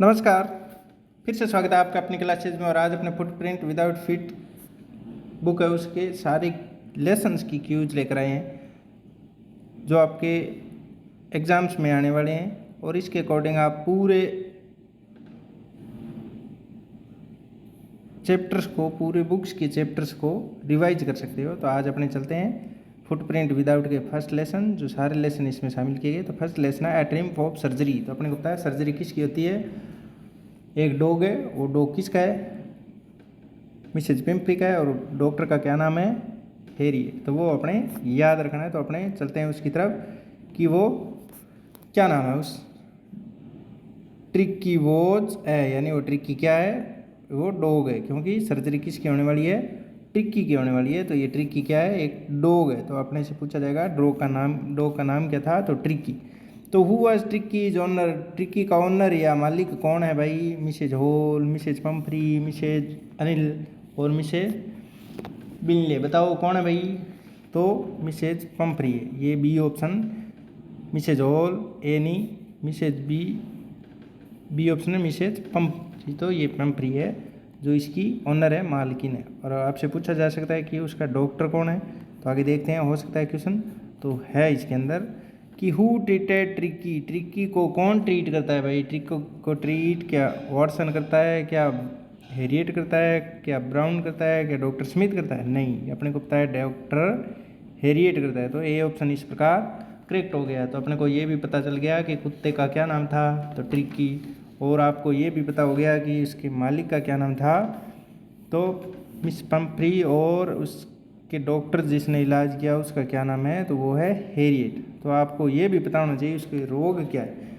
नमस्कार, फिर से स्वागत है आपका अपनी क्लासेज में। और आज अपने फुटप्रिंट विदाउट फीट बुक है उसके सारे लेसन्स की क्यूज लेकर आए हैं जो आपके एग्ज़ाम्स में आने वाले हैं, और इसके अकॉर्डिंग आप पूरे चैप्टर्स को, पूरे बुक्स के चैप्टर्स को रिवाइज कर सकते हो। तो आज अपने चलते हैं फुटप्रिंट विदाउट के फर्स्ट लेसन, जो सारे लेसन इसमें शामिल किए गए। तो फर्स्ट लेसन है ट्रिम्फ ऑफ सर्जरी। तो अपने को पता है सर्जरी किसकी होती है। एक डॉग है, वो डॉग किसका है, मिसेज पिम्परी का है, और डॉक्टर का क्या नाम है, हैरियट। तो वो अपने याद रखना है। तो अपने चलते हैं उसकी तरफ कि वो क्या नाम है उस ट्रिकी वॉज है, यानी वो ट्रिकी क्या है, वो डॉग है, क्योंकि सर्जरी किसकी होने वाली है, ट्रिकी की होने वाली है। तो ये ट्रिकी क्या है, एक डॉग है। तो अपने से पूछा जाएगा डॉग का नाम क्या था, तो ट्रिकी। तो who was Tricky's owner, Tricky का ओनर या मालिक कौन है भाई, Mrs Hall, Mrs Pumphrey, Mrs Anil और मिसेज बिनले। बताओ कौन है भाई, तो मिसेज पंफरी है, ये बी ऑप्शन। मिसेज हॉल ए नहीं, मिसेज बी ऑप्शन है मिसेज पंफरी। तो ये पंफरी है जो इसकी ओनर है, मालकिन है। और आपसे पूछा जा सकता है कि उसका डॉक्टर कौन है। तो आगे देखते हैं, हो सकता है क्वेश्चन तो है इसके अंदर कि हु ट्रीटेड ट्रिकी, ट्रिकी को कौन ट्रीट करता है भाई। ट्रिकी को ट्रीट क्या वॉटसन करता है, क्या हैरियट करता है, क्या ब्राउन करता है, क्या डॉक्टर स्मिथ करता है। नहीं, अपने को पता है डॉक्टर हैरियट करता है। तो ए ऑप्शन इस प्रकार करेक्ट हो गया। तो अपने को ये भी पता चल गया कि कुत्ते का क्या नाम था, तो ट्रिकी। और आपको ये भी पता हो गया कि उसके मालिक का क्या नाम था, तो मिस पंफरी। और उसके डॉक्टर जिसने इलाज किया उसका क्या नाम है, तो वो है हैरियट। तो आपको ये भी पता होना चाहिए उसके रोग क्या है।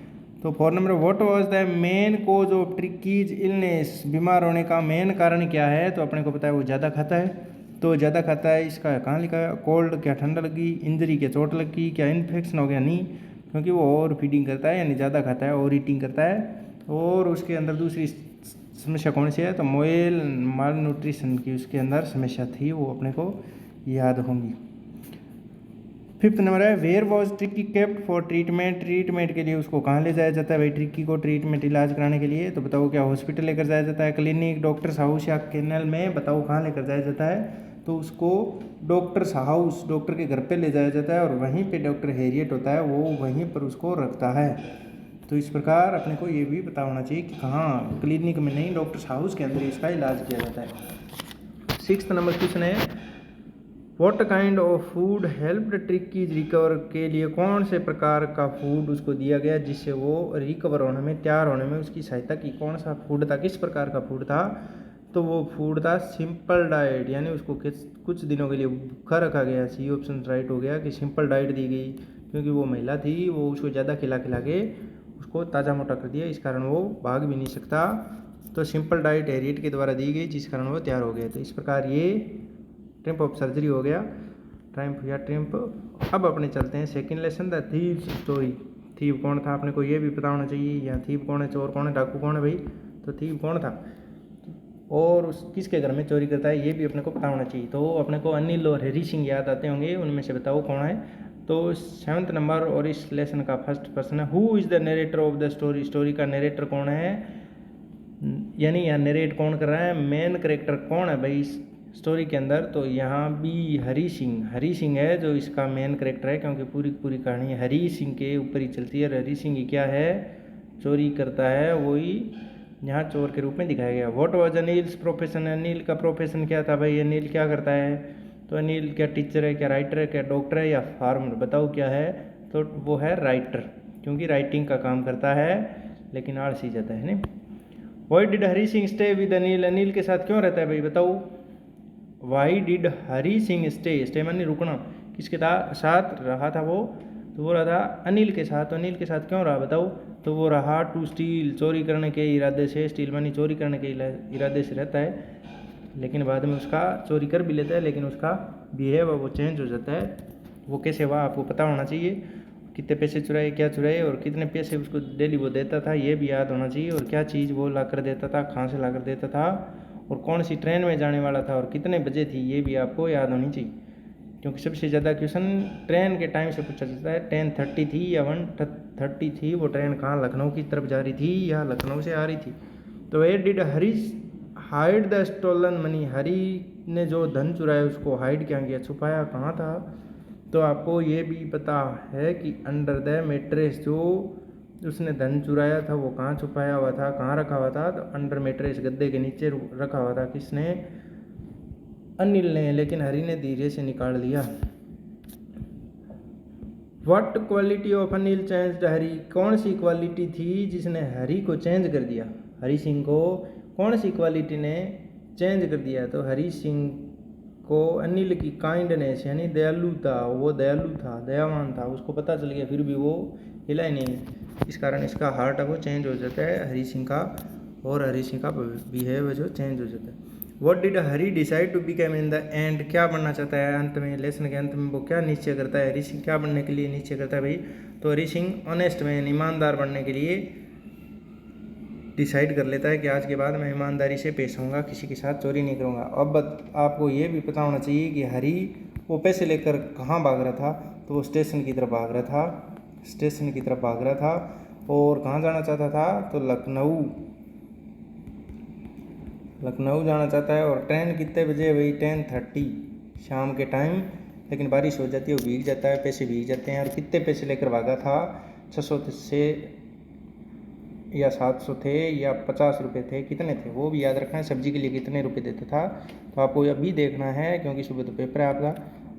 तो 4 number, what was the main cause of Tricki's illness, बीमार होने का मेन कारण क्या है। तो अपने को पता है वो ज़्यादा खाता है। तो ज़्यादा खाता है, इसका कहाँ लिखा है, कोल्ड, क्या ठंडा लगी, इंजरी क्या चोट लगी, क्या इन्फेक्शन हो गया, नहीं, क्योंकि वो ओवर फीडिंग करता है, यानी ज़्यादा खाता है, ओवर ईटिंग करता है। और उसके अंदर दूसरी समस्या कौन सी है, तो मोयल माल न्यूट्रिशन की उसके अंदर समस्या थी, वो अपने को याद होंगी। 5th नंबर है, where was tricky kept for treatment, treatment के लिए उसको कहाँ ले जाया जाता है भाई ट्रिकी को, ट्रीटमेंट इलाज कराने के लिए। तो बताओ क्या हॉस्पिटल लेकर जाया जाता है, क्लिनिक, डॉक्टर्स हाउस या केनल में। बताओ कहाँ लेकर जाया जाता है, तो उसको डॉक्टर्स हाउस, डॉक्टर के घर पे ले जाया जाता है, और वहीं पे डॉक्टर हैरियट होता है, वो वहीं पर उसको रखता है। तो इस प्रकार अपने को ये भी पता होना चाहिए कि कहाँ, क्लिनिक में नहीं, डॉक्टर्स हाउस के अंदर इसका इलाज किया जाता है। 6th नंबर क्वेश्चन है, what kind of food helped ट्रिकीज recover, के लिए कौन से प्रकार का फूड उसको दिया गया जिससे वो रिकवर होने में, तैयार होने में उसकी सहायता की। कौन सा फूड था, किस प्रकार का फूड था, तो वो फूड था सिंपल डाइट, यानी उसको कुछ दिनों के लिए भूखा रखा गया। सी ऑप्शन राइट हो गया कि सिंपल डाइट दी गई, क्योंकि वो महिला थी, वो उसको ज़्यादा खिला खिला के उसको ताज़ा मोटा कर दिया, इस कारण वो भाग भी नहीं सकता। तो सिंपल डाइट हैरियट के द्वारा दी गई, जिस कारण वो तैयार हो गया। तो इस प्रकार ये ट्रिम्प ऑफ सर्जरी हो गया, ट्रायम्फ या ट्रिम्प। अब अपने चलते हैं second lesson, the thieves story. Thief कौन था, अपने को ये भी पता होना चाहिए। यहाँ थीव कौन है, चोर कौन है, डाकू कौन है भाई, तो थीव कौन था और किसके घर में चोरी करता है, ये भी अपने को पता होना चाहिए। तो अपने को अनिल और हरी सिंह याद आते होंगे, उनमें से बताओ कौन है। तो 7th नंबर और इस लेसन का फर्स्ट पर्सन है, who is the narrator of the story, story का नरेटर कौन है, यानी यहाँ नरेट कौन कर रहा है, मेन करेक्टर कौन है भाई इस स्टोरी के अंदर। तो यहाँ भी हरी सिंह है जो इसका मेन करेक्टर है, क्योंकि पूरी पूरी कहानी हरी सिंह के ऊपर ही चलती है। और हरी सिंह क्या है, चोरी करता है, वही यहाँ चोर के रूप में दिखाया गया। What was Anil's profession, Anil का प्रोफेशन क्या था भाई, अनिल क्या करता है, तो अनिल क्या टीचर है, क्या राइटर है, क्या डॉक्टर है, या फार्मर। बताओ क्या है, तो वो है राइटर, क्योंकि राइटिंग का काम करता है, लेकिन आलसी जाता है नहीं। Why did Hari Singh stay with Anil, Anil के साथ क्यों रहता है भाई, बताओ। Why did Hari Singh stay मानी रुकना, किसके साथ रहा था वो, तो वो रहा था अनिल के साथ। तो अनिल के साथ क्यों रहा बताओ, तो वो रहा टू स्टील, चोरी करने के इरादे से, स्टील मानी चोरी करने के इरादे से रहता है, लेकिन बाद में उसका चोरी कर भी लेता है, लेकिन उसका बिहेव वो चेंज हो जाता है। वो कैसे हुआ आपको पता होना चाहिए, कितने पैसे चुराए, क्या चुराए, और कितने पैसे उसको डेली वो देता था, ये भी याद होना चाहिए। और क्या चीज़ वो ला कर देता था, कहाँ से ला कर देता था, और कौन सी ट्रेन में जाने वाला था, और कितने बजे थी, ये भी आपको याद होनी चाहिए। क्योंकि सबसे ज़्यादा क्वेश्चन ट्रेन के टाइम से पूछा जाता है। 10:30 थी या 1:30 थी, वो ट्रेन कहाँ लखनऊ की तरफ जा रही थी या लखनऊ से आ रही थी। तो where did Hari hide the stolen money, Hari ने जो धन चुराया उसको हाइड क्या किया, छुपाया कहाँ था। तो आपको ये भी पता है कि अंडर द मेट्रेस, जो उसने धन चुराया था वो कहाँ छुपाया हुआ था, कहाँ रखा हुआ था। तो अंडर मेट्रेस, गद्दे के नीचे रखा हुआ था। किसने? अनिल ने, लेकिन हरी ने धीरे से निकाल लिया। What quality of Anil changed Hari, कौन सी क्वालिटी थी जिसने हरी को चेंज कर दिया। हरी सिंह को कौन सी क्वालिटी ने चेंज कर दिया। तो हरी सिंह को अनिल की काइंडनेस यानी दयालुता, वो दयालु था, दयावान था, उसको पता चल गया फिर भी वो हिला ही नहीं। इस कारण इसका हार्ट है वो चेंज हो जाता है हरी सिंह का, और हरी सिंह का बिहेव जो चेंज हो जाता है। What did Hari decide to become in the end, क्या बनना चाहता है अंत में, लेसन के अंत में वो क्या निश्चय करता है। हरी सिंह क्या बनने के लिए निश्चय करता है भाई। तो हरी सिंह ऑनेस्ट मैन, ईमानदार बनने के लिए डिसाइड कर लेता है कि आज के बाद मैं ईमानदारी से पेश होऊंगा, किसी के साथ चोरी नहीं करूंगा। अब आपको ये भी पता होना चाहिए कि हरी वो पैसे लेकर कहाँ भाग रहा था। तो वो स्टेशन की तरफ भाग रहा था, स्टेशन की तरफ भाग रहा था। और कहाँ जाना चाहता था। तो लखनऊ, लखनऊ जाना चाहता है। और ट्रेन कितने बजे है भाई। 10:30 शाम के टाइम। लेकिन बारिश हो जाती है, वो भीग जाता है, पैसे भीग जाते हैं। और कितने पैसे लेकर भागा था। 600 से या 700 थे या 50 रुपये थे, कितने थे वो भी याद रखना है। सब्जी के लिए कितने रुपए देता था तो आपको अभी देखना है, क्योंकि सुबह तो पेपर है आपका।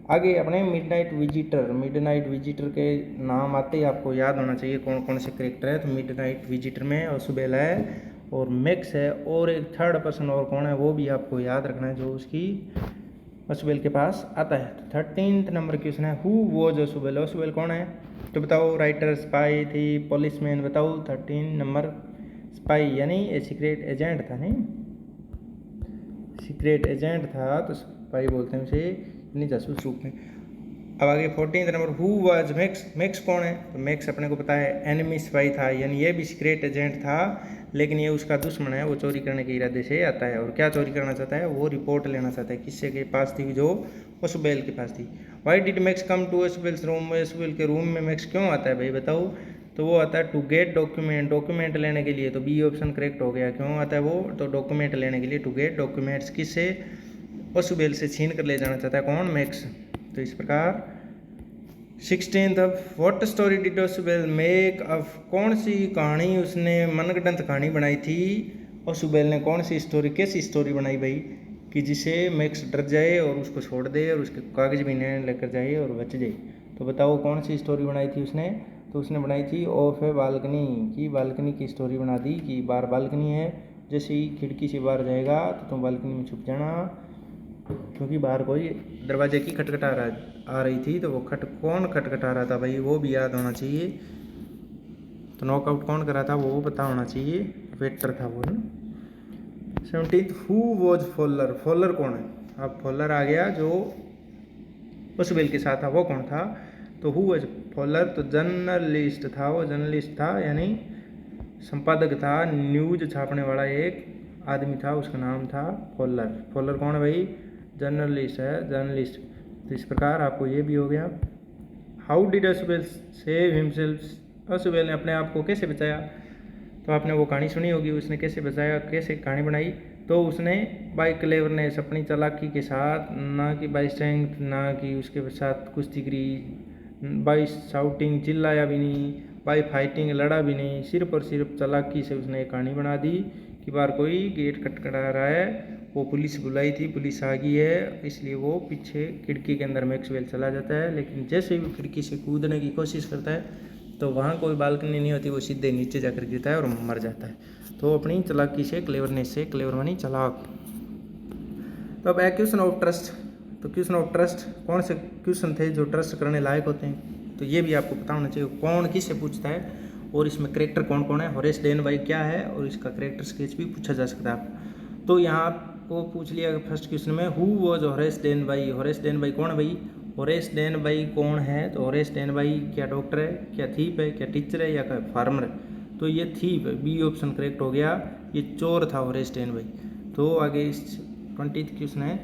आगे अपने मिडनाइट विजिटर, मिडनाइट विजिटर के नाम आते ही आपको याद होना चाहिए कौन कौन से करेक्टर है। तो मिडनाइट विजिटर में असुबेल है और मैक्स है, और एक थर्ड पर्सन और कौन है वो भी आपको याद रखना है, जो उसकी असुबेल के पास आता है। तो 13th नंबर क्वेश्चन है, हु वॉज असुबेल, असुबेल कौन है। तो बताओ, राइटर, स्पाई थी, पुलिसमैन, बताओ। 13 नंबर स्पाई यानी ए सीक्रेट एजेंट था, नहीं सीक्रेट एजेंट था, तो स्पाई बोलते हैं उसे, नहीं जासूस रूप में। अब आगे 14th number, who was max, max कौन है। तो मैक्स अपने को पता है एनिमी स्पाई था, यानी ये भी सीक्रेट एजेंट था, लेकिन ये उसका दुश्मन है। वो चोरी करने के इरादे से आता है। और क्या चोरी करना चाहता है, वो रिपोर्ट लेना चाहता है। किससे के पास थी, जो असुबेल के पास थी। Why did Max come to असुबेल्स रूम, असुबेल के रूम में मैक्स क्यों आता है भाई बताओ। तो वो आता है टू गेट डॉक्यूमेंट, डॉक्यूमेंट लेने के लिए। तो बी ऑप्शन करेक्ट हो गया। क्यों आता है वो, तो डॉक्यूमेंट लेने के लिए, टू गेट डॉक्यूमेंट्स। किससे, असुबेल से छीन कर ले जाना चाहता है कौन, मैक्स। तो इस प्रकार 16th of what story did असुबेल मेक ऑफ, कौन सी कहानी उसने मनगढ़ंत कहानी बनाई थी। असुबेल ने कौन सी स्टोरी, कैसी स्टोरी बनाई भाई, कि जिसे मैक्स डर जाए और उसको छोड़ दे और उसके कागज भी नहीं लेकर जाए और बच जाए। तो बताओ कौन सी स्टोरी बनाई थी उसने। तो उसने बनाई थी ऑफ ए बालकनी, की बालकनी की स्टोरी बना दी, कि बाहर बालकनी है, जैसे ही खिड़की से बाहर जाएगा तो तुम बालकनी में छुप जाना, क्योंकि बाहर कोई दरवाजे की खटखटा आ रही थी। तो वो कौन खटखटा रहा था भाई, वो भी याद होना चाहिए। तो नॉकआउट कौन कर रहा था वो पता होना चाहिए, वेटर था वो। 17th, who was faller, faller कौन है। अब फॉलर आ गया, जो असुबेल के साथ था वो कौन था। तो हु वॉज फॉलर, तो जर्नलिस्ट था वो, जर्नलिस्ट था यानी संपादक था, न्यूज छापने वाला एक आदमी था, उसका नाम था फॉलर। फॉलर कौन है भाई, जर्नलिस्ट है, जर्नलिस्ट। तो इस प्रकार आपको ये भी हो गया। हाउ डिड असुबेल सेव हिमसेल्फ, असुबेल ने अपने आप को कैसे बचाया। तो आपने वो कहानी सुनी होगी, उसने कैसे बचाया, कैसे कहानी बनाई। तो उसने बाय क्लेवरनेस, अपनी चालाकी के साथ, ना कि बाय स्ट्रेंथ, ना कि उसके साथ कुश्ती करी, बाय शाउटिंग, चिल्लाया भी नहीं, बाय फाइटिंग, लड़ा भी नहीं, सिर्फ और सिर्फ चालाकी से उसने एक कहानी बना दी कि बाहर कोई गेट खटखटा रहा है। वो पुलिस बुलाई थी, पुलिस आ गई है, इसलिए वो पीछे खिड़की के अंदर मैक्सवेल चला जाता है। लेकिन जैसे ही वो खिड़की से कूदने की कोशिश करता है तो वहाँ कोई बालकनी नहीं होती, वो सीधे नीचे जाकर गिरता है और मर जाता है। तो अपनी चालाकी से, क्लेवरनेस से, क्लेवर मानी चालाक। तो अब है क्वेश्चन ऑफ ट्रस्ट। तो क्वेश्चन ऑफ ट्रस्ट कौन से क्वेश्चन थे जो ट्रस्ट करने लायक होते हैं, तो ये भी आपको पता होना चाहिए कौन किससे पूछता है, और इसमें करेक्टर कौन कौन है। होरेस डेनबाई क्या है, और इसका करेक्टर स्केच भी पूछा जा सकता है आपको। तो यहाँ आपको पूछ लिया फर्स्ट क्वेश्चन में, हु वॉज होरेस डेनबाई, होरेस डेनबाई कौन है भाई। होरेस डेनबाई कौन है, तो होरेस डेनबाई क्या डॉक्टर है, क्या थीप है, क्या टीचर है, या क्या फार्मर है। तो ये थीप है, बी ऑप्शन करेक्ट हो गया, ये चोर था होरेस डेनबाई। तो आगे इस 20th क्वेश्चन है,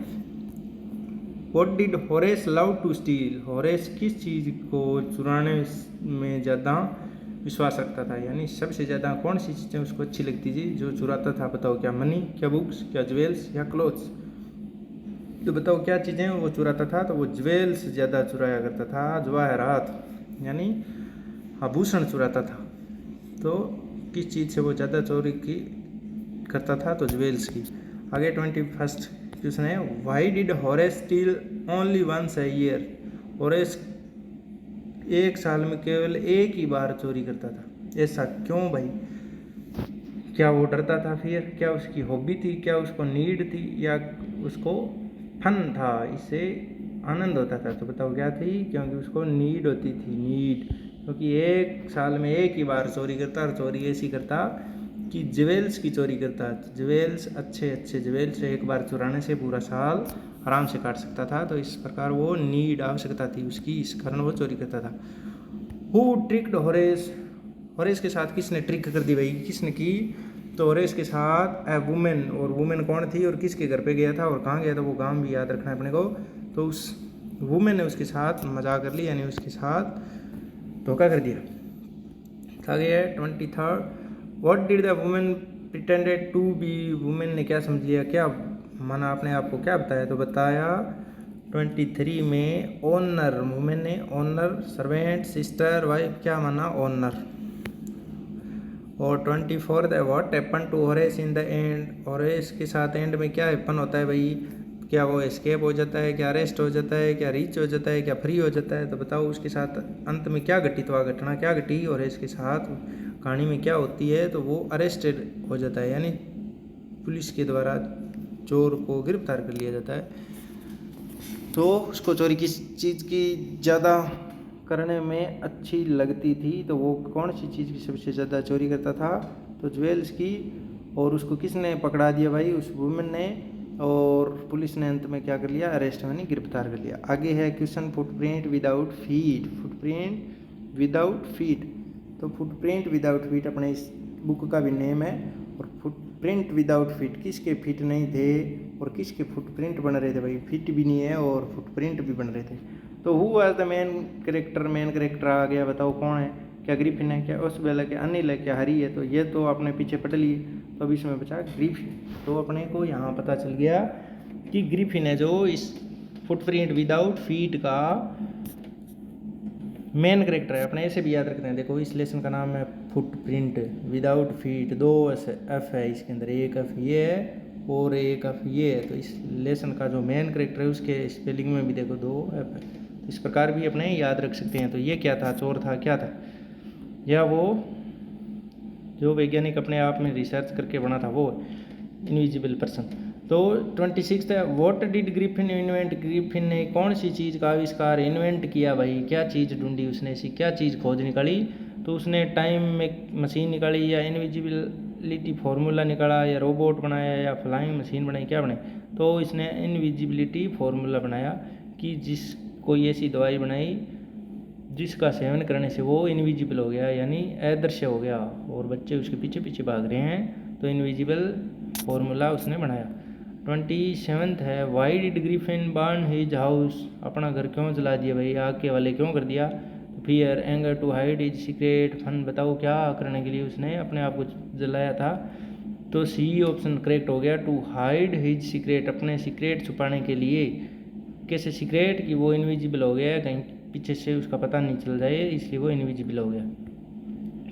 what did Horace love to steal, Horace किस चीज़ को चुराने में ज़्यादा विश्वास रखता था, यानी सबसे ज़्यादा कौन सी चीज़ें उसको अच्छी लगती थी जो चुराता था। बताओ, क्या मनी, क्या बुक्स, क्या ज्वेल्स या क्लोथ्स। तो बताओ क्या चीज़ें वो चुराता था, तो वो ज्वेल्स ज़्यादा चुराया करता था, जवाहरात यानी आभूषण चुराता था। तो किस चीज़ से वो ज़्यादा चोरी की करता था, तो ज्वेल्स की। आगे 21 क्वेश्चन है, why did Horace steal only once a year, Horace एक साल में केवल एक ही बार चोरी करता था, ऐसा क्यों भाई। क्या वो डरता था, फिर क्या उसकी हॉबी थी, क्या उसको नीड थी, या उसको फन था, इससे आनंद होता था। तो बताओ क्या थी, क्योंकि उसको नीड होती थी, नीड, क्योंकि एक साल में एक ही बार चोरी करता, और चोरी ऐसी करता कि ज्वेल्स की चोरी करता। ज्वेल्स, अच्छे अच्छे ज्वेल्स एक बार चुराने से पूरा साल आराम से काट सकता था। तो इस प्रकार वो नीड, आवश्यकता थी उसकी, इस कारण वो चोरी करता था। हु ट्रिक्ड होरेस, होरेस के साथ किसने ट्रिक कर दी भाई, किसने की, तो होरेस के साथ ए वुमेन, और वुमेन कौन थी और किसके घर पे गया था और कहाँ गया था, वो गांव भी याद रखना है अपने को। तो उस वुमेन ने उसके साथ मजाक कर ली, यानी उसके साथ धोखा कर दिया। आगे है 23, what did the women pretended to be, women ने क्या समझ लिया, क्या माना अपने आप को, क्या बताया, तो बताया 23 में ओनर, वुमेन ने ओनर, सर्वेंट, सिस्टर, वाइफ, क्या माना, ओनर। और 24 the what happen to Horace in the end, Horace के साथ एंड में क्या हैपन होता है भाई, क्या वो एस्केप हो जाता है, क्या अरेस्ट हो जाता है, क्या रीच हो जाता है, क्या फ्री हो जाता है। तो बताओ उसके साथ अंत में क्या घटित हुआ, घटना क्या घटी होरेस के साथ, कहानी में क्या होती है, तो वो अरेस्टेड हो जाता है, यानी पुलिस के द्वारा चोर को गिरफ्तार कर लिया जाता है। तो उसको चोरी किस चीज़ की ज़्यादा करने में अच्छी लगती थी, तो वो कौन सी चीज़ की सबसे ज़्यादा चोरी करता था, तो ज्वेल्स की। और उसको किसने पकड़ा दिया भाई, उस वुमेन ने, और पुलिस ने अंत में क्या कर लिया, अरेस्ट यानी गिरफ्तार कर लिया। आगे है question, footprint without feet, footprint without feet. तो फुटप्रिंट विदाउट फीट अपने इस बुक का भी नेम है। और फुटप्रिंट विदाउट फीट, किसके फीट नहीं थे और किसके फुटप्रिंट बन रहे थे भाई, फीट भी नहीं है और फुटप्रिंट भी बन रहे थे। तो who was the main character, main character आ गया, बताओ कौन है, क्या ग्रिफिन है, क्या उसबेल है, क्या अनिल है, क्या हरी है। तो ये तो आपने पीछे पढ़ लिए, तो अब इसमें बचा ग्रिफिन। तो अपने को यहाँ पता चल गया कि ग्रिफिन है जो इस फुटप्रिंट विदाउट फीट का मेन कैरेक्टर है। अपने ऐसे भी याद रखते हैं, देखो इस लेसन का नाम है फुटप्रिंट विदाउट फीट, 2 एफ है इसके अंदर, एक एफ ये है और एक एफ ये है। तो इस लेसन का जो मेन कैरेक्टर है उसके स्पेलिंग में भी देखो 2 एफ है। तो इस प्रकार भी अपने याद रख सकते हैं। तो ये क्या था, चोर था, क्या था, या वो जो वैज्ञानिक अपने आप में रिसर्च करके बना था वो इनविजिबल पर्सन। तो 26 है, what did Griffin invent, Griffin ने कौन सी चीज़ का आविष्कार इन्वेंट किया भाई, क्या चीज़ ढूंढी उसने, ऐसी क्या चीज़ खोज निकाली। तो उसने टाइम में मशीन निकाली, या इनविजिबिलिटी फार्मूला निकाला, या रोबोट बनाया, या फ्लाइंग मशीन बनाई, क्या बनाई। तो इसने इनविजिबिलिटी फार्मूला बनाया कि जिस कोई ऐसी दवाई बनाई जिसका सेवन करने से वो इनविजिबल हो गया, यानी अदृश्य हो गया, और बच्चे उसके पीछे पीछे भाग रहे हैं। तो इनविजिबल फार्मूला उसने बनाया। 27 है, why did Griffin burn his house, अपना घर क्यों जला दिया भाई, आग के वाले क्यों कर दिया। तो fear, anger, to hide his secret, fun, बताओ क्या करने के लिए उसने अपने आप को जलाया था। तो सी ऑप्शन करेक्ट हो गया, टू हाइड हिज सीक्रेट, अपने सीक्रेट छुपाने के लिए। कैसे सीक्रेट, कि वो इनविजिबल हो गया, कहीं पीछे से उसका पता नहीं चल जाए, इसलिए वो इनविजिबल हो गया।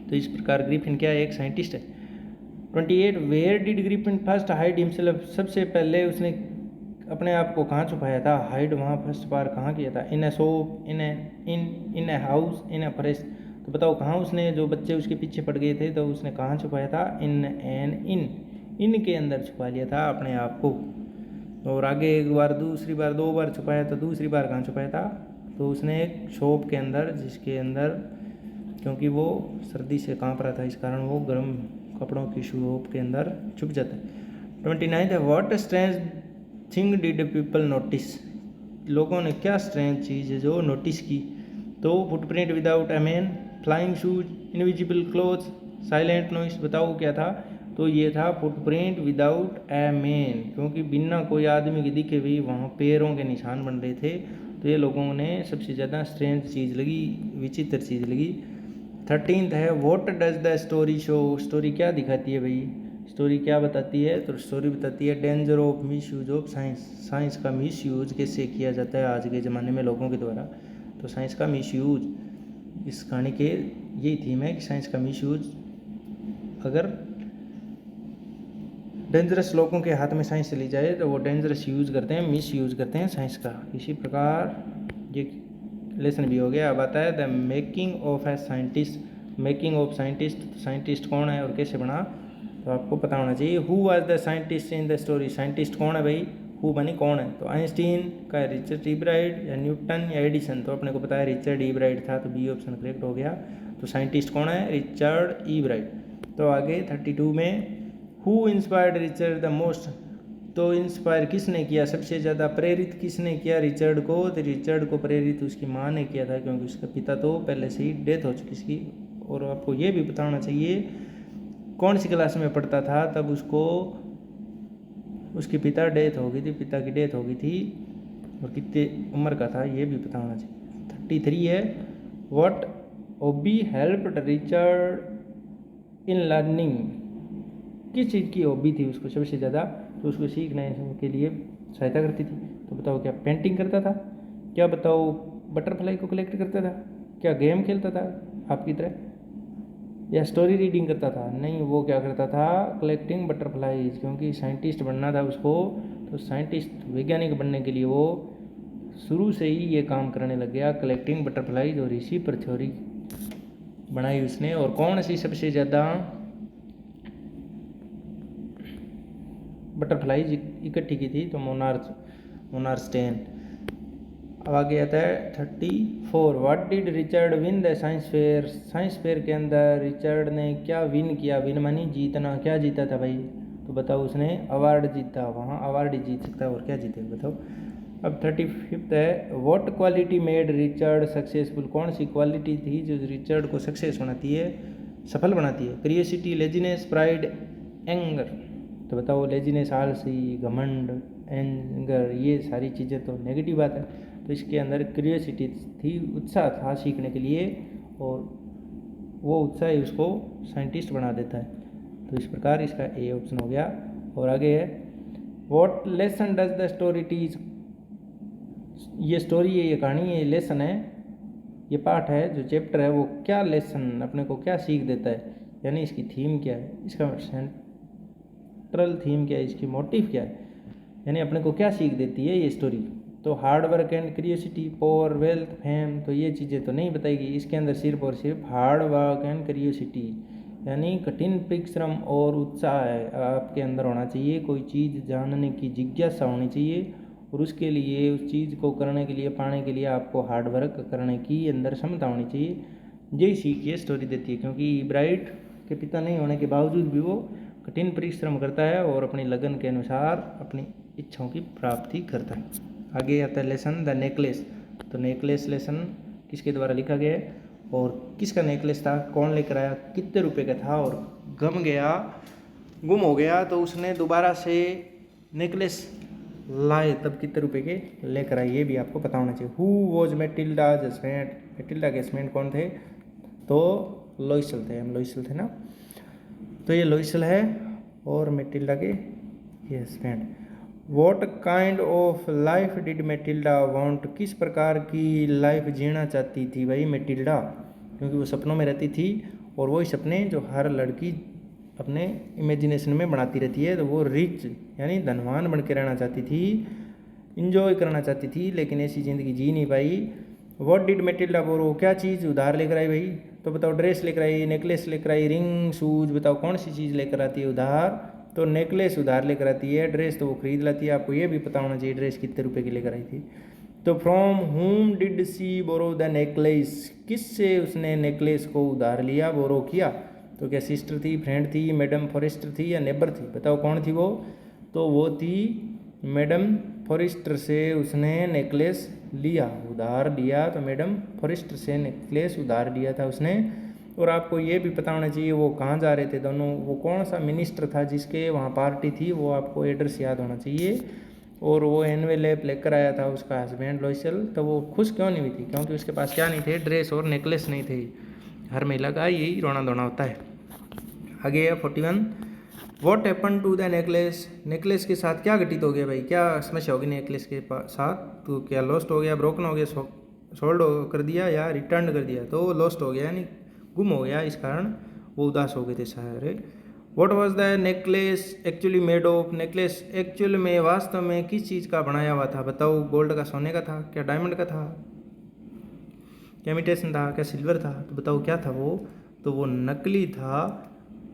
तो इस प्रकार ग्रिफिन क्या है, एक साइंटिस्ट है। 28, where did Griffin first hide himself, सबसे पहले उसने अपने आप को कहाँ छुपाया था, हाइड वहाँ फर्स्ट बार कहाँ किया था, in a shop, in a house, in a forest. तो बताओ कहाँ उसने, जो बच्चे उसके पीछे पड़ गए थे, तो उसने कहाँ छुपाया था, इन के अंदर छुपा लिया था अपने आप को। और आगे एक बार, दूसरी बार, 2 बार छुपाया, तो दूसरी बार कहाँ छुपाया था, तो उसने एक शॉप के अंदर, जिसके अंदर, क्योंकि वो सर्दी से कांप रहा था, इस कारण वो गर्म कपड़ों की शॉप के अंदर छुप जाता है। 29 है, what strange thing did people notice, लोगों ने क्या स्ट्रेंज चीज़ है जो नोटिस की। तो footprint without a man, flying shoes, invisible clothes, silent noise, बताओ क्या था। तो ये था फुटप्रिंट विदाउट ए मैन, क्योंकि बिना कोई आदमी के दिखे भी वहाँ पैरों के निशान बन रहे थे। तो ये लोगों ने सबसे ज़्यादा स्ट्रेंज चीज़ लगी, विचित्र चीज़ लगी। 13th है what does the story show. Story क्या दिखाती है भाई, स्टोरी क्या बताती है? तो स्टोरी बताती है danger of miss use of science. Science का मिस यूज कैसे किया जाता है आज के ज़माने में लोगों के द्वारा। तो साइंस का मिस यूज, इस कहानी के यही थीम है कि साइंस का मिस यूज, अगर डेंजरस लोगों के हाथ में साइंस चली जाए तो वो डेंजरस यूज़ करते हैं, मिस यूज़ करते हैं साइंस का। इसी प्रकार ये लेसन भी हो गया। अब आता है the making of a scientist. Making of scientist, scientist कौन है और कैसे बना, तो आपको पता होना चाहिए। Who was the scientist in the story. Scientist कौन है भाई, हु बनी कौन है, तो आइंस्टीन का, रिचर्ड ईब्राइट या न्यूटन या एडिसन। तो अपने को पता है रिचर्ड ईब्राइट था, तो बी ऑप्शन करेक्ट हो गया। तो साइंटिस्ट कौन है, रिचर्ड ईब्राइट। तो आगे 32 में who inspired Richard the most. तो इंस्पायर किसने किया, सबसे ज़्यादा प्रेरित किसने किया रिचर्ड को, तो रिचर्ड को प्रेरित उसकी माँ ने किया था, क्योंकि उसका पिता तो पहले से ही डेथ हो चुकी थी। और आपको ये भी पता होना चाहिए कौन सी क्लास में पढ़ता था तब उसको उसके पिता डेथ हो गई थी, पिता की डेथ हो गई थी, और कितने उम्र का था ये भी पता होना चाहिए। 33 है what hobby helped Richard in learning. किस चीज़ की हॉबी थी उसको सबसे ज़्यादा, तो उसको सीखने के लिए सहायता करती थी। तो बताओ क्या पेंटिंग करता था, क्या बताओ बटरफ्लाई को कलेक्ट करता था, क्या गेम खेलता था आपकी तरह, या स्टोरी रीडिंग करता था? नहीं, वो क्या करता था, कलेक्टिंग बटरफ्लाईज, क्योंकि साइंटिस्ट बनना था उसको। तो साइंटिस्ट, वैज्ञानिक बनने के लिए वो शुरू से ही ये काम करने लग गया, कलेक्टिंग बटरफ्लाईज। और इसी पर थ्योरी बनाई उसने। और कौन सी सबसे ज़्यादा बटरफ्लाईज इकट्ठी की थी, तो मोनार्च 10। अब आगे आता है 34 what did Richard win the science fair. Science fair के अंदर रिचर्ड ने क्या विन किया, विन मानी जीतना, क्या जीता था भाई, तो बताओ उसने अवार्ड जीता। वहाँ अवार्ड ही जीत सकता है और क्या जीते बताओ। अब 35 है what quality made Richard successful. कौन सी क्वालिटी थी जो रिचर्ड को सक्सेस बनाती है, सफल बनाती है? Curiosity, laziness, pride, anger. तो बताओ लेजीनेस, आलसी, घमंड, एंगर, ये सारी चीज़ें तो नेगेटिव बात है। तो इसके अंदर क्रियोसिटी थी, उत्साह था सीखने के लिए, और वो उत्साह ही उसको साइंटिस्ट बना देता है। तो इस प्रकार इसका ए ऑप्शन हो गया। और आगे है what lesson does the story teach. ये स्टोरी है, ये कहानी है, ये लेसन है, ये पाठ है, जो चैप्टर है, वो क्या लेसन अपने को क्या सीख देता है, यानी इसकी थीम क्या है, इसका सेंट्रल थीम क्या है, इसकी मोटिव क्या है, यानी अपने को क्या सीख देती है ये स्टोरी। तो hard work and curiosity, power, wealth, fame, तो ये चीज़ें तो नहीं बताएगी। इसके अंदर सिर्फ और सिर्फ हार्ड वर्क एंड क्रियोसिटी, यानी कठिन परिश्रम और उत्साह है आपके अंदर होना चाहिए। कोई चीज़ जानने की जिज्ञासा होनी चाहिए, और उसके लिए, उस चीज़ को करने के लिए, पाने के लिए आपको हार्ड वर्क करने की अंदर क्षमता होनी चाहिए। यही सीख ये स्टोरी देती है, क्योंकि ब्राइट के पिता नहीं होने के बावजूद भी वो कठिन परिश्रम करता है और अपनी लगन के अनुसार अपनी इच्छाओं की प्राप्ति करता है। आगे आता है लेसन द नेकलेस। तो नेकलेस लेसन किसके द्वारा लिखा गया है और किसका नेकलेस था, कौन लेकर आया, कितने रुपए का था, और गुम हो गया तो उसने दोबारा से नेकलेस लाए तब कितने रुपए के लेकर आए, ये भी आपको पता होना चाहिए। Who was Matilda's husband. Matilda के हस्बैंड कौन थे, तो लोइसल थे, हम लोइसल थे ना, तो ये लोइसल है और मेटिल्डा के ये husband. What kind of life did Matilda want. किस प्रकार की लाइफ जीना चाहती थी भाई मेटिल्डा, क्योंकि वो सपनों में रहती थी, और वही सपने जो हर लड़की अपने इमेजिनेशन में बनाती रहती है। तो वो रिच यानी धनवान बन के रहना चाहती थी, इंजॉय करना चाहती थी, लेकिन ऐसी ज़िंदगी जी नहीं पाई। व्हाट डिड मेटिल्डा बोरो, क्या चीज़ उधार लेकर आई भाई, तो बताओ ड्रेस लेकर आई, नेकलेस लेकर आई, रिंग, शूज, बताओ कौन सी चीज़ लेकर आती है उधार, तो नेकलेस उधार लेकर आती है, ड्रेस तो वो खरीद लाती है। आपको ये भी पता होना चाहिए ड्रेस कितने रुपए की लेकर आई थी। तो from whom did she borrow the necklace, किससे उसने नेकलेस को उधार लिया, बोरो किया, तो क्या सिस्टर थी, फ्रेंड थी, मैडम फॉरेस्टर थी, या नेबर थी, बताओ कौन थी वो, तो वो थी मैडम फॉरेस्टर से उसने नेकलेस लिया, उधार लिया, तो मैडम फॉरेस्टर से नेकलेस उधार लिया था उसने। और आपको ये भी पता होना चाहिए वो कहाँ जा रहे थे दोनों, वो कौन सा मिनिस्टर था जिसके वहाँ पार्टी थी, वो आपको एड्रेस याद होना चाहिए। और वो एनवेलप लेकर आया था उसका हस्बैंड लॉयसल, तो वो खुश क्यों नहीं हुई थी, क्योंकि उसके पास क्या नहीं थे, ड्रेस और नेकलेस नहीं थे। हर महिला का यही रोना धोना होता है। आगे है 41, what happen to the necklace, necklace के साथ क्या घटित हो गया भाई, क्या समस्या होगी नेकलेस के साथ, तो क्या लॉस्ट हो गया, ब्रोकन हो गया, सोल्ड कर दिया या रिटर्न कर दिया, तो लॉस्ट हो गया यानी गुम हो गया, इस कारण वो उदास हो गए थे सारे। What was the necklace actually made of, necklace actual में वास्तव में किस चीज़ का बनाया हुआ था, बताओ, गोल्ड का, सोने का था, क्या डायमंड का था, क्या इमिटेशन था, क्या सिल्वर था, तो बताओ क्या था वो, तो वो नकली था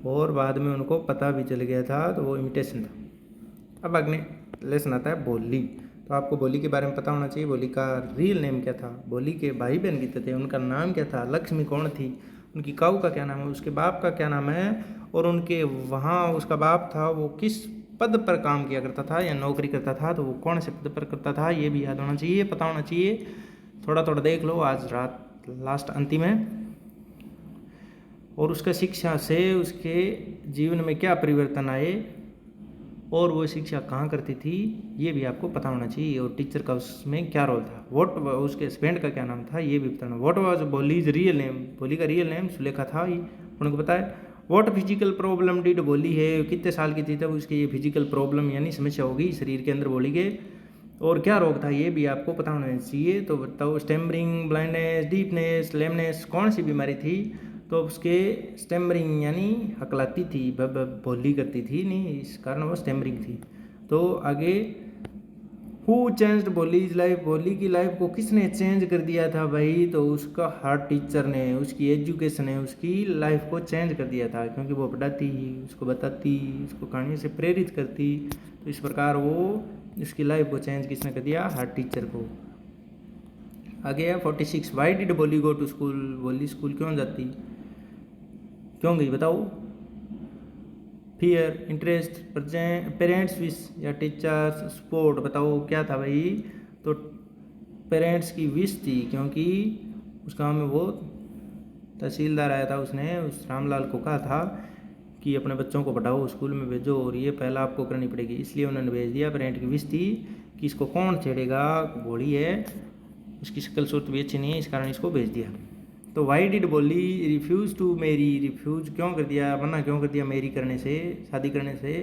और बाद में उनको पता भी चल गया था, तो वो इमिटेशन था। अब अगले लेसन आता है बोली, तो आपको बोली के बारे में पता होना चाहिए, बोली का रियल नेम क्या था, बोली के भाई बहन कितने थे, उनका नाम क्या था, लक्ष्मी कौन थी, उनकी काऊ का क्या नाम है, उसके बाप का क्या नाम है, और उनके वहाँ उसका बाप था वो किस पद पर काम किया करता था या नौकरी करता था, तो वो कौन से पद पर करता था, ये भी याद होना चाहिए, पता होना चाहिए। थोड़ा थोड़ा देख लो, आज रात लास्ट अंतिम है। और उसका शिक्षा से उसके जीवन में क्या परिवर्तन आए और वो शिक्षा कहाँ करती थी, ये भी आपको पता होना चाहिए, और टीचर का उसमें क्या रोल था, वॉट उसके हस्बैंड का क्या नाम था, ये भी बताना। वॉट वाज बोलीज रियल नेम, बोली का रियल नेम सुलेखा था, ये उनको पता है। वॉट फिजिकल प्रॉब्लम डिड बोली है, कितने साल की थी तब उसकी ये फिजिकल प्रॉब्लम यानी समस्या होगी शरीर के अंदर बोली के, और क्या रोग था ये भी आपको पता होना चाहिए। तो बताओ, स्टेमरिंग, ब्लाइंडनेस, डीपनेस, लेमनेस, कौन सी बीमारी थी, तो उसके स्टेमरिंग यानी हकलाती थी, बोली करती थी नहीं, इस कारण वो स्टेमरिंग थी। तो आगे, हु चेंज्ड बोलीज लाइफ, बोली की लाइफ को किसने चेंज कर दिया था भाई, तो उसका हर टीचर ने, उसकी एजुकेशन ने उसकी लाइफ को चेंज कर दिया था, क्योंकि वो पढ़ाती, उसको बताती, उसको कहानी से प्रेरित करती, तो इस प्रकार वो उसकी लाइफ को चेंज किसने कर दिया, हर टीचर को। आगे है 46, वाई डिड बोली गो टू स्कूल, बोली स्कूल क्यों जाती, क्यों गई बताओ, फियर, इंटरेस्ट, पेरेंट्स विश या टीचर्स सपोर्ट, बताओ क्या था भाई, तो पेरेंट्स की विश थी, क्योंकि उस गाँव में वो तहसीलदार आया था, उसने उस रामलाल को कहा था कि अपने बच्चों को पढ़ाओ, स्कूल में भेजो, और ये पहला आपको करनी पड़ेगी, इसलिए उन्होंने भेज दिया। पेरेंट की विश थी कि इसको कौन छेड़ेगा, भोली है, उसकी शक्ल सूरत भी अच्छी नहीं है, इस कारण इसको भेज दिया। तो वाई डिड बोली रिफ्यूज़ टू मैरी, रिफ्यूज़ क्यों कर दिया, मना क्यों कर दिया मैरी करने से, शादी करने से।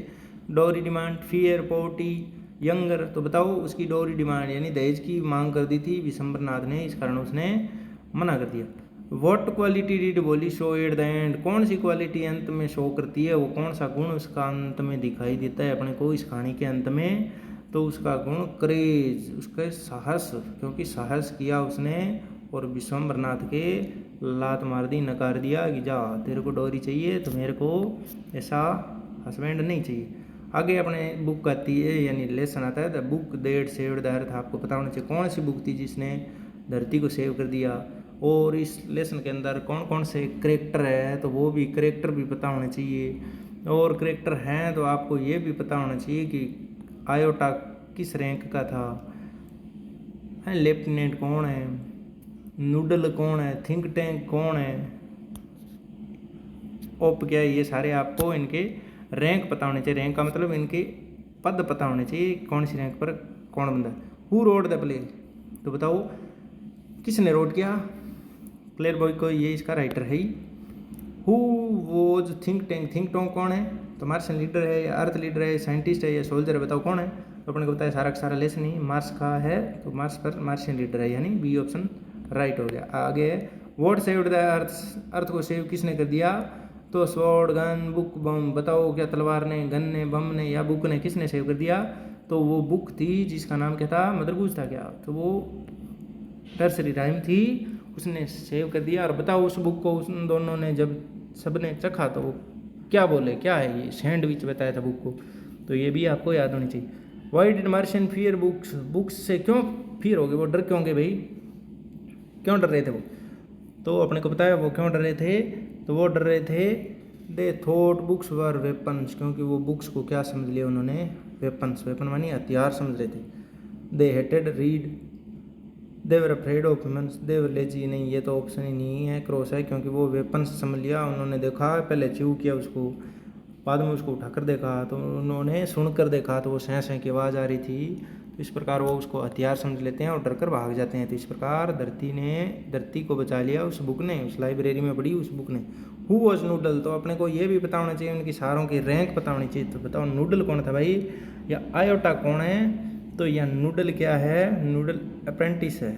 डोरी डिमांड, फियर, पॉवर्टी, यंगर, तो बताओ उसकी डोरी डिमांड यानी दहेज की मांग कर दी थी विशंबरनाथ ने, इस कारण उसने मना कर दिया। वॉट क्वालिटी डिड बोली शो एट द एंड, कौन सी क्वालिटी अंत में शो करती है, वो कौन सा गुण उसका अंत में दिखाई देता है अपने को इस कहानी के अंत में, तो उसका गुण करेज, उसका साहस, क्योंकि साहस किया उसने और विश्वम्भरनाथ के लात मार दी, नकार दिया कि जा, तेरे को डोरी चाहिए तो मेरे को ऐसा हस्बैंड नहीं चाहिए। आगे अपने बुक आती है यानी लेसन आता है, the book that saved the earth, आपको पता होना चाहिए कौन सी बुक थी जिसने धरती को सेव कर दिया, और इस लेसन के अंदर कौन कौन से करेक्टर है, तो वो भी करेक्टर भी पता होने चाहिए, और करेक्टर हैं तो आपको ये भी पता होना चाहिए कि आयोटा किस रैंक का था, लेफ्टिनेंट कौन है, नूडल कौन है, थिंक टैंक कौन है, ओप क्या है, ये सारे आपको इनके रैंक पता होने चाहिए, रैंक का मतलब इनके पद पता होने चाहिए, कौन सी रैंक पर कौन बंदा। हु रोड द प्ले, तो बताओ किसने रोड किया, क्लेयर बॉय को, ये इसका राइटर है ही। Who was think tank, think tank कौन है, तो मार्शियन लीडर है या अर्थ लीडर है, साइंटिस्ट है या सोल्जर है, बताओ कौन है, तो अपने को बताया सारा का सारा लेसन ही मार्स का है, तो मार्स पर मार्शियन लीडर है, यानी बी ऑप्शन राइट हो गया। आगे वॉट सेव्ड द अर्थ, अर्थ को सेव किसने कर दिया, तो स्वॉर्ड, गन, बुक, बम, बताओ क्या तलवार ने, गन ने, बम ने या बुक ने किसने सेव कर दिया, तो वो बुक थी जिसका नाम क्या था, मदरगूज था क्या, तो वो टर्सरी राइम थी, उसने सेव कर दिया। और बताओ उस बुक को उन दोनों ने जब सबने चखा तो वो क्या बोले, क्या है ये, सैंडविच बताया था बुक को, तो ये भी आपको याद होनी चाहिए। Why did Martian fear books, books से क्यों फियर हो गए, वो डर क्यों गए भाई, क्यों डर रहे थे वो, तो अपने को बताया वो क्यों डर रहे थे, तो वो डर रहे थे, they thought books were weapons, क्योंकि वो बुक्स को क्या समझ लिया उन्होंने, वेपन्स, वेपन मानी हथियार समझ रहे थे। They hated read, they were afraid of humans, they were lazy, नहीं ये तो ऑप्शन ही नहीं है, क्रॉस है, क्योंकि वो वेपन्स समझ लिया, उन्होंने देखा पहले च्यू किया उसको, बाद में उसको उठाकर देखा तो उन्होंने सुनकर देखा तो वो सैं सैं की आवाज़ आ रही थी, तो इस प्रकार वो उसको हथियार समझ लेते हैं और डर कर भाग जाते हैं। तो इस प्रकार धरती को बचा लिया उस बुक ने, उस लाइब्रेरी में पढ़ी उस बुक ने। हु वॉज नूडल, तो अपने को ये भी पता होना चाहिए, उनकी सारों की रैंक पता होनी चाहिए। तो बताओ नूडल कौन था भाई, या आयोटा कौन है, तो यह नूडल क्या है, नूडल अप्रेंटिस है,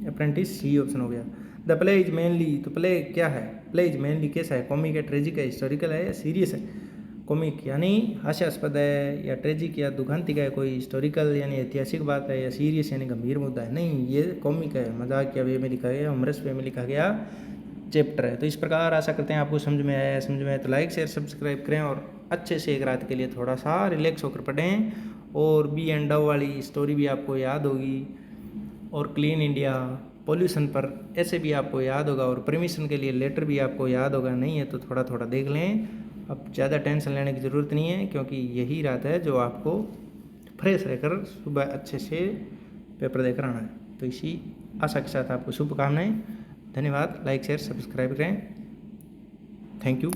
अप्रेंटिस सी ऑप्शन हो गया। द प्ले इज मेनली, तो प्ले क्या है, प्ले इज मेनली कैसा है, कॉमिक है, ट्रेजिक है, हिस्टोरिकल है या सीरियस है। कॉमिक यानी हास्यास्पद है, या ट्रेजिक या दुखांतिक है, कोई हिस्टोरिकल यानी ऐतिहासिक बात है, या सीरियस यानी गंभीर मुद्दा है। नहीं, ये कॉमिक है, मजाक या वे में लिखा गया, ह्यूमरस वे में लिखा गया चैप्टर है। तो इस प्रकार आशा करते हैं आपको समझ में आया, समझ में आया तो लाइक शेयर सब्सक्राइब करें और अच्छे से एक रात के लिए थोड़ा सा रिलैक्स होकर पढ़ें। और बी एंड डव वाली स्टोरी भी आपको याद होगी, और क्लीन इंडिया, पॉल्यूशन पर ऐसे भी आपको याद होगा, और परमिशन के लिए लेटर भी आपको याद होगा। नहीं है तो थोड़ा थोड़ा देख लें, अब ज़्यादा टेंशन लेने की ज़रूरत नहीं है, क्योंकि यही रात है जो आपको फ्रेश रहकर सुबह अच्छे से पेपर देकर आना है। तो इसी आशा के साथ आपको शुभकामनाएं। धन्यवाद, लाइक शेयर सब्सक्राइब करें, थैंक यू।